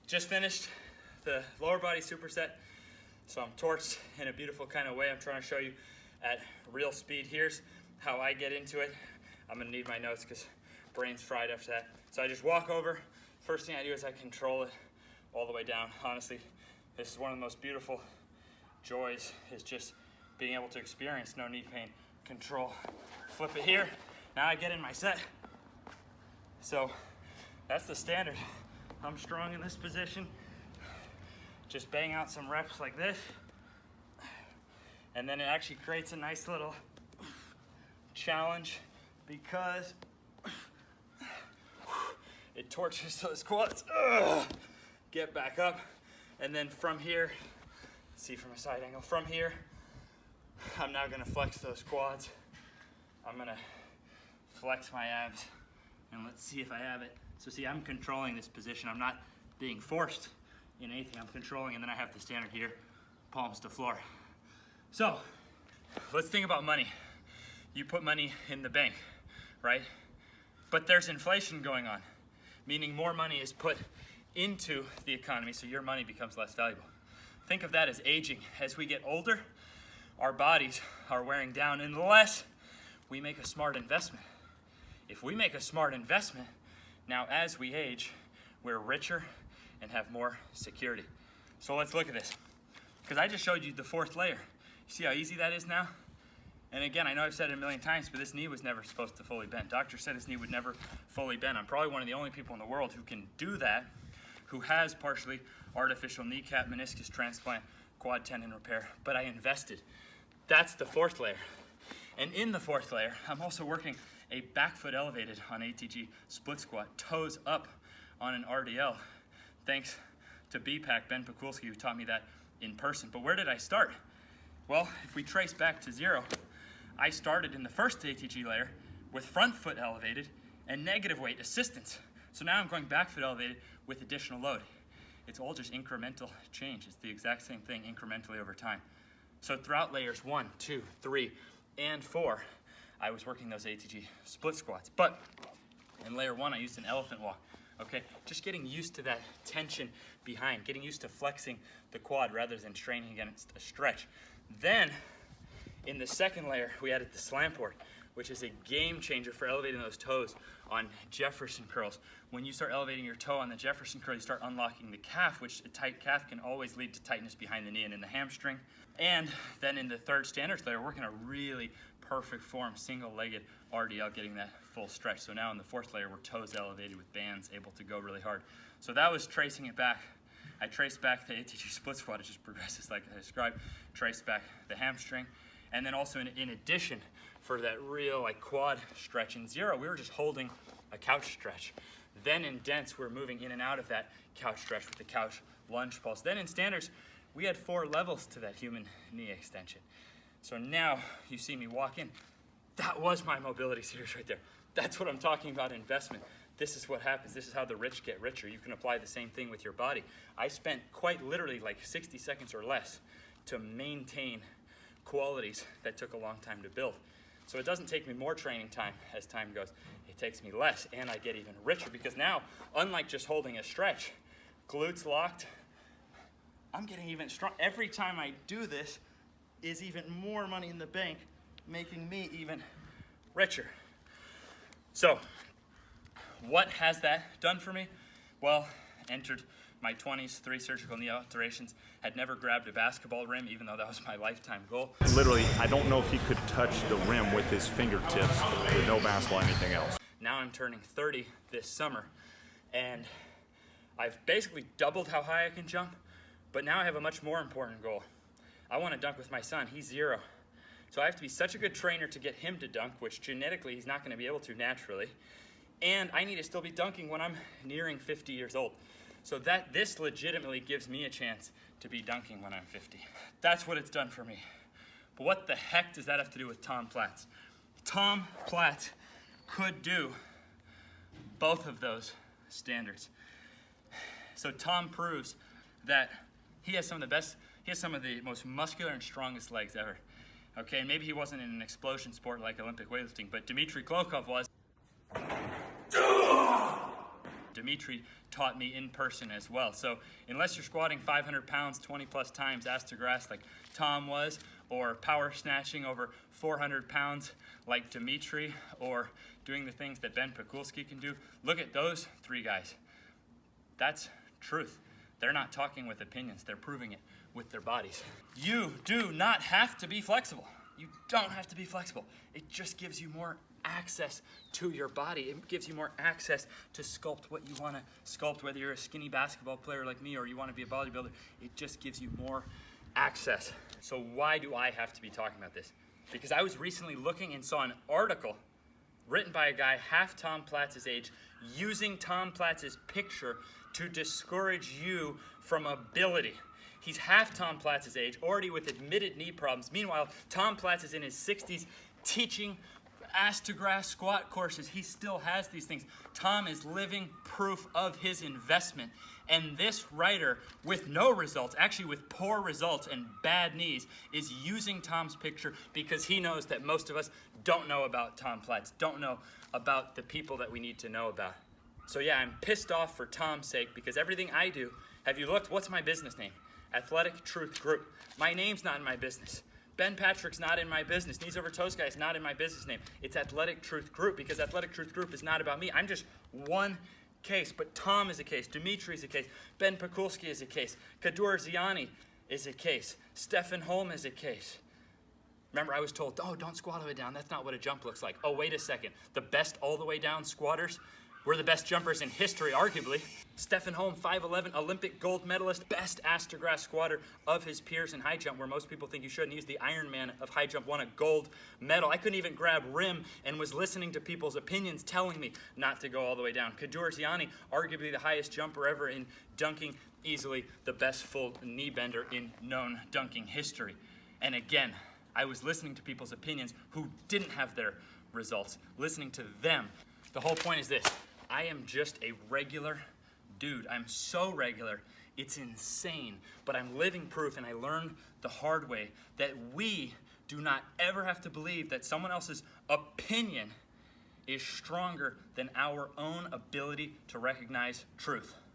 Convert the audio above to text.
Just finished the lower body superset, so I'm torched in a beautiful kind of way. I'm trying to show you at real speed. Here's how I get into it. I'm gonna need my notes because brain's fried after that. So I just walk over. First thing I do is I control it all the way down. Honestly, this is one of the most beautiful joys, is just being able to experience no knee pain. Control, flip it here. Now I get in my set. So that's the standard. I'm strong in this position. Just bang out some reps like this. And then it actually creates a nice little challenge because it torches those quads. Get back up. And then from here, see from a side angle, from here, I'm now gonna flex those quads. I'm gonna flex my abs, and let's see if I have it. So see, I'm controlling this position. I'm not being forced in anything. I'm controlling, and then I have the standard here, palms to floor. So let's think about money. You put money in the bank, right? But there's inflation going on, meaning more money is put into the economy, so your money becomes less valuable. Think of that as aging. As we get older, our bodies are wearing down unless we make a smart investment. If we make a smart investment, now as we age, we're richer and have more security. So let's look at this. Because I just showed you the fourth layer. See how easy that is now? And again, I know I've said it a million times, but this knee was never supposed to fully bend. Doctor said his knee would never fully bend. I'm probably one of the only people in the world who can do that, who has partially artificial kneecap, meniscus transplant, quad tendon repair, but I invested. That's the fourth layer. And in the fourth layer, I'm also working a back foot elevated on ATG split squat, toes up on an RDL, thanks to BPAC, Ben Pakulski, who taught me that in person. But where did I start? Well, if we trace back to zero, I started in the first ATG layer with front foot elevated and negative weight assistance. So now I'm going back foot elevated with additional load. It's all just incremental change. It's the exact same thing incrementally over time. So throughout layers 1, 2, 3, and 4, I was working those ATG split squats. But in layer 1, I used an elephant walk. Okay, just getting used to that tension behind, getting used to flexing the quad rather than straining against a stretch. Then, in the second layer, we added the slant board, which is a game changer for elevating those toes on Jefferson curls. When you start elevating your toe on the Jefferson curl, you start unlocking the calf, which a tight calf can always lead to tightness behind the knee and in the hamstring. And then in the third standards layer, we're working a really perfect form, single-legged RDL, getting that full stretch. So now in the fourth layer, we're toes elevated with bands, able to go really hard. So that was tracing it back. I traced back the ATG split squat. It just progresses like I described. Traced back the hamstring. And then also in addition, for that real like quad stretch in zero, we were just holding a couch stretch. Then in dense, we're moving in and out of that couch stretch with the couch lunge pulse. Then in standards, we had 4 levels to that human knee extension. So now you see me walk in. That was my mobility series right there. That's what I'm talking about, investment. This is what happens. This is how the rich get richer. You can apply the same thing with your body. I spent quite literally like 60 seconds or less to maintain qualities that took a long time to build. So it doesn't take me more training time as time goes. It takes me less, and I get even richer because now, unlike just holding a stretch, glutes locked, I'm getting even strong. Every time I do this is even more money in the bank, making me even richer. So, what has that done for me? Well, entered my 20s, 3 surgical knee alterations, had never grabbed a basketball rim, even though that was my lifetime goal. Literally, I don't know if he could touch the rim with his fingertips with no basketball or anything else. Now I'm turning 30 this summer, and I've basically doubled how high I can jump, but now I have a much more important goal. I want to dunk with my son. He's 0. So I have to be such a good trainer to get him to dunk, which genetically he's not going to be able to naturally. And I need to still be dunking when I'm nearing 50 years old. So this legitimately gives me a chance to be dunking when I'm 50. That's what it's done for me. But what the heck does that have to do with Tom Platz? Tom Platz could do both of those standards. So Tom proves that he has some of the most muscular and strongest legs ever. Okay, and maybe he wasn't in an explosion sport like Olympic weightlifting, but Dmitry Klokov was. Dimitri taught me in person as well. So unless you're squatting 500 pounds 20 plus times ass to grass like Tom was, or power snatching over 400 pounds like Dimitri, or doing the things that Ben Pakulski can do, look at those three guys. That's truth. They're not talking with opinions, they're proving it with their bodies. You do not have to be flexible. You don't have to be flexible. It just gives you more access to your body. It gives you more access to sculpt what you want to sculpt, whether you're a skinny basketball player like me or you want to be a bodybuilder. It just gives you more access. So why do I have to be talking about this? Because I was recently looking and saw an article written by a guy half Tom Platz's age, using Tom Platz's picture to discourage you from ability. He's half Tom Platz's age, already with admitted knee problems. Meanwhile, Tom Platz is in his 60s teaching ass to grass squat courses. He still has these things. Tom is living proof of his investment. And this writer, with no results, actually with poor results and bad knees, is using Tom's picture because he knows that most of us don't know about Tom Platz, don't know about the people that we need to know about. So yeah, I'm pissed off for Tom's sake because everything I do, have you looked? What's my business name? Athletic Truth Group. My name's not in my business. Ben Patrick's not in my business. Knees Over Toes Guy is not in my business name. It's Athletic Truth Group because Athletic Truth Group is not about me. I'm just one case, but Tom is a case. Dimitri is a case. Ben Pakulski is a case. Kador Ziani is a case. Stefan Holm is a case. Remember, I was told, oh, don't squat all the way down. That's not what a jump looks like. Oh, wait a second. The best all the way down squatters were the best jumpers in history, arguably. Stefan Holm, 5'11", Olympic gold medalist, best ass to grass squatter of his peers in high jump, where most people think you shouldn't. He's the Iron Man of high jump, won a gold medal. I couldn't even grab rim and was listening to people's opinions telling me not to go all the way down. Kador Ziani, arguably the highest jumper ever in dunking, easily the best full knee bender in known dunking history. And again, I was listening to people's opinions who didn't have their results, listening to them. The whole point is this. I am just a regular dude. I'm so regular, it's insane. But I'm living proof, and I learned the hard way that we do not ever have to believe that someone else's opinion is stronger than our own ability to recognize truth.